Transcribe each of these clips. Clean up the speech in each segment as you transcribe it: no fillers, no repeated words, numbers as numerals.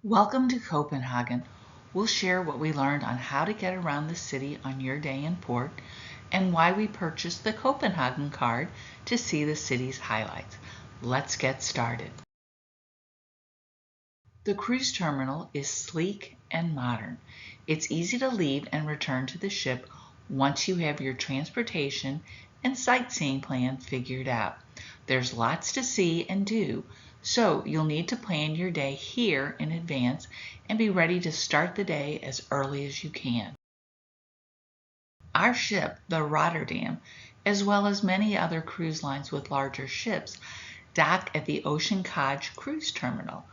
Welcome to Copenhagen. We'll share what we learned on how to get around the city on your day in port and why we purchased the Copenhagen card to see the city's highlights. Let's get started. The cruise terminal is sleek and modern. It's easy to leave and return to the ship once you have your transportation and sightseeing plan figured out. There's lots to see and do, so you'll need to plan your day here in advance and be ready to start the day as early as you can. Our ship, the Rotterdam, as well as many other cruise lines with larger ships, dock at the Oceankaj cruise terminal.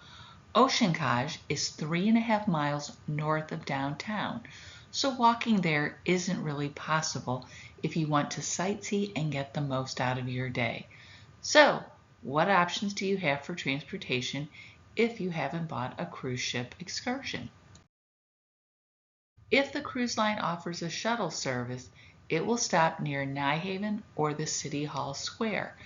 Oceankaj is 3.5 miles north of downtown, so walking there isn't really possible if you want to sightsee and get the most out of your day. So, what options do you have for transportation if you haven't bought a cruise ship excursion? If the cruise line offers a shuttle service, it will stop near Nijhaven or the City Hall Square.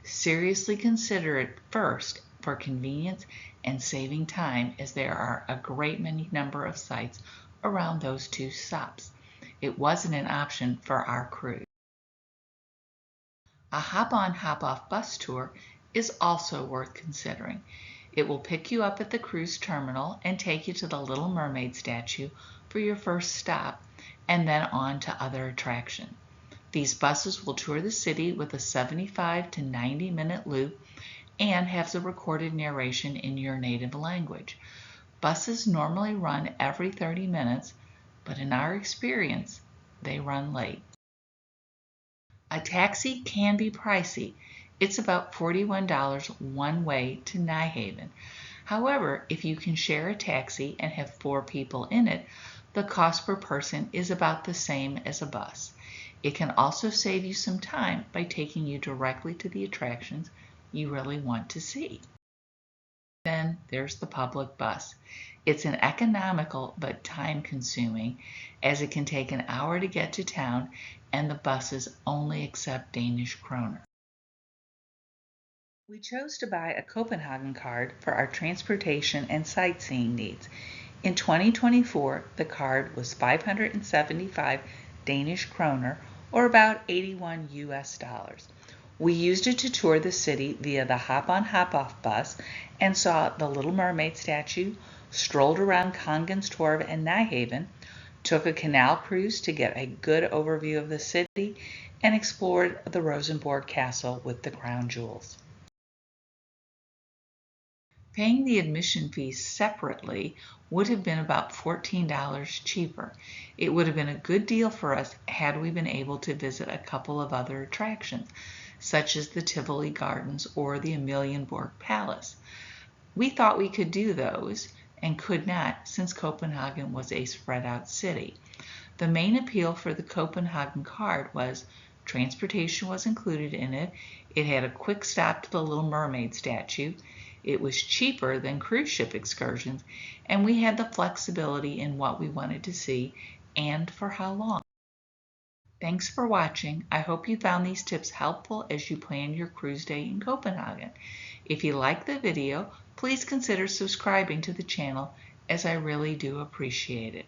Seriously consider it first for convenience and saving time, as there are a great many number of sites around those two stops. It wasn't an option for our cruise. A hop-on hop-off bus tour is also worth considering. It will pick you up at the cruise terminal and take you to the Little Mermaid statue for your first stop, and then on to other attractions. These buses will tour the city with a 75 to 90-minute loop and have the recorded narration in your native language. Buses normally run every 30 minutes, but in our experience, they run late. A taxi can be pricey. It's about $41 one way to Nijhaven. However, if you can share a taxi and have 4 people in it, the cost per person is about the same as a bus. It can also save you some time by taking you directly to the attractions you really want to see. Then there's the public bus. It's an economical but time-consuming, as it can take an hour to get to town and the buses only accept Danish kroner. We chose to buy a Copenhagen card for our transportation and sightseeing needs. In 2024, the card was 575 Danish kroner, or about 81 US dollars. We used it to tour the city via the hop-on hop-off bus and saw the Little Mermaid statue, strolled around Kongens Torv and Nijhaven, took a canal cruise to get a good overview of the city, and explored the Rosenborg Castle with the crown jewels. Paying the admission fees separately would have been about $14 cheaper. It would have been a good deal for us had we been able to visit a couple of other attractions, such as the Tivoli Gardens or the Amalienborg Palace. We thought we could do those, and could not, since Copenhagen was a spread-out city. The main appeal for the Copenhagen card was transportation was included in it, it had a quick stop to the Little Mermaid statue, it was cheaper than cruise ship excursions, and we had the flexibility in what we wanted to see and for how long. Thanks for watching. I hope you found these tips helpful as you plan your cruise day in Copenhagen. If you like the video, please consider subscribing to the channel, as I really do appreciate it.